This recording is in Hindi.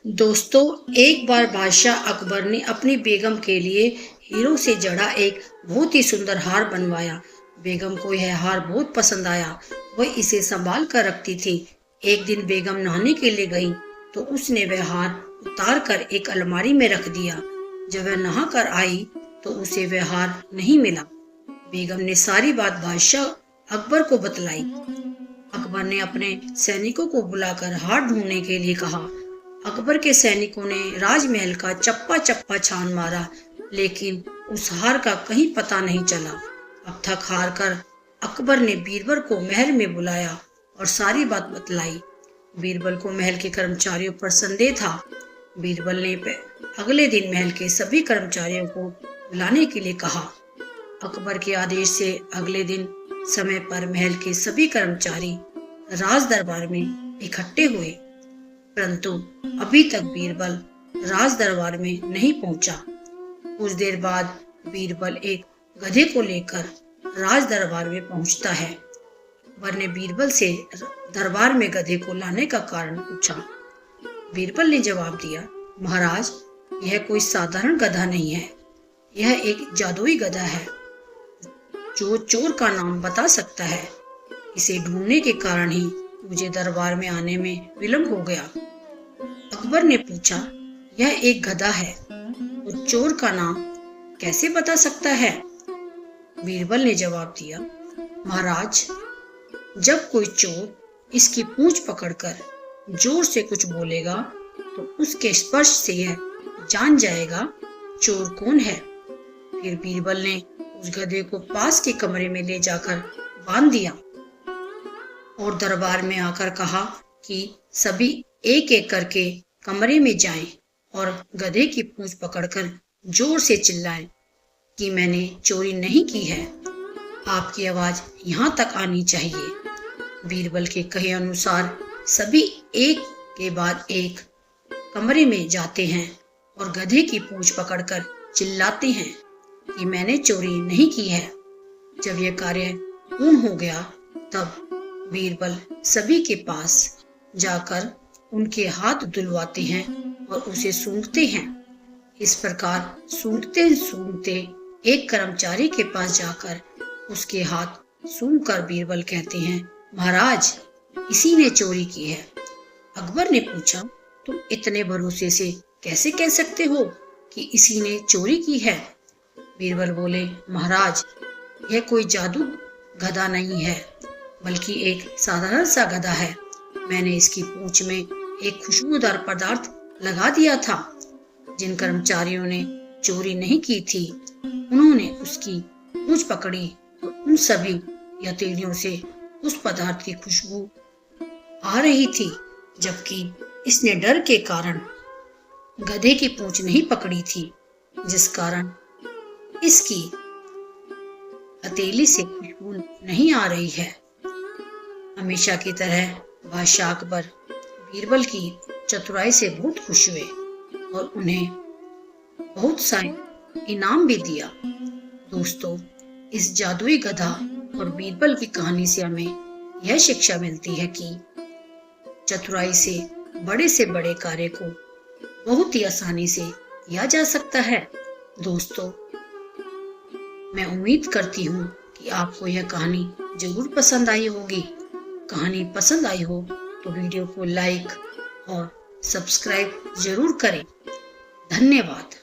दोस्तों, एक बार बादशाह अकबर ने अपनी बेगम के लिए हीरो से जड़ा एक बहुत ही सुंदर हार बनवाया। बेगम को यह हार बहुत पसंद आया। वह इसे संभाल कर रखती थी। एक दिन बेगम नहाने के लिए गई तो उसने वह हार उतार कर एक अलमारी में रख दिया। जब वह नहा कर आई तो उसे वह हार नहीं मिला। बेगम ने सारी बात बादशाह अकबर को बतलाई। अकबर ने अपने सैनिकों को बुलाकर हार ढूंढने के लिए कहा। अकबर के सैनिकों ने राजमहल का चप्पा चप्पा छान मारा, लेकिन उस हार का कहीं पता नहीं चला। अब थक हार कर अकबर ने बीरबल को महल में बुलाया और सारी बात बतलाई। बीरबल को महल के कर्मचारियों पर संदेह था। बीरबल ने अगले दिन महल के सभी कर्मचारियों को बुलाने के लिए कहा। अकबर के आदेश से अगले दिन समय पर महल के सभी कर्मचारी राज दरबार में इकट्ठे हुए, परंतु अभी तक बीरबल राज दरबार में नहीं पहुंचा। कुछ देर बाद बीरबल एक गधे को लेकर राज दरबार में पहुंचता है। अकबर ने बीरबल से दरबार में गधे को लाने का कारण पूछा। बीरबल ने जवाब दिया, महाराज, यह कोई साधारण गधा नहीं है। यह एक जादुई गधा है जो चोर का नाम बता सकता है। इसे ढूंढने के कारण ही मुझे दरबार में आने में विलंब हो गया। अकबर ने पूछा, यह एक गधा है तो चोर का नाम कैसे बता सकता है? बीरबल ने जवाब दिया, महाराज, जब कोई चोर इसकी पूंछ पकड़कर जोर से कुछ बोलेगा तो उसके स्पर्श से यह जान जाएगा चोर कौन है। फिर बीरबल ने उस गधे को पास के कमरे में ले जाकर बांध दिया और दरबार में आकर कहा कि सभी एक एक करके कमरे में जाएं और गधे की पूंछ पकड़कर जोर से चिल्लाएं कि मैंने चोरी नहीं की है। आपकी आवाज यहाँ तक आनी चाहिए। बीरबल के कहे अनुसार सभी एक के बाद एक कमरे में जाते हैं और गधे की पूंछ पकड़कर चिल्लाते हैं कि मैंने चोरी नहीं की है। जब यह कार्य पूर्ण हो गया तब बीरबल सभी के पास जाकर उनके हाथ धुलवाते हैं और उसे सूंघते हैं। इस प्रकार सूंघते सूंघते एक कर्मचारी के पास जाकर उसके हाथ सूंघकर बीरबल कहते हैं, महाराज, इसी ने चोरी की है। अकबर ने पूछा, तुम इतने भरोसे से कैसे कह सकते हो कि इसी ने चोरी की है? बीरबल बोले, महाराज, यह कोई जादू गधा नहीं है, बल्कि एक साधारण सा गधा है। मैंने इसकी पूंछ में एक खुशबूदार पदार्थ लगा दिया था। जिन कर्मचारियों ने चोरी नहीं की थी उन्होंने उसकी पूंछ पकड़ी और उन सभी हथेलियों से उस पदार्थ की खुशबू आ रही थी, जबकि इसने डर के कारण गधे की पूंछ नहीं पकड़ी थी, जिस कारण इसकी हथेली से खुशबू नहीं आ रही है। हमेशा की तरह बादशाह अकबर बीरबल की चतुराई से बहुत खुश हुए और उन्हें बहुत सा इनाम भी दिया। दोस्तों, इस जादुई गधा और बीरबल की कहानी से हमें यह शिक्षा मिलती है कि चतुराई से बड़े कार्य को बहुत ही आसानी से किया जा सकता है। दोस्तों, मैं उम्मीद करती हूँ कि आपको यह कहानी जरूर पसंद आई होगी। कहानी पसंद आई हो तो वीडियो को लाइक और सब्सक्राइब जरूर करें। धन्यवाद।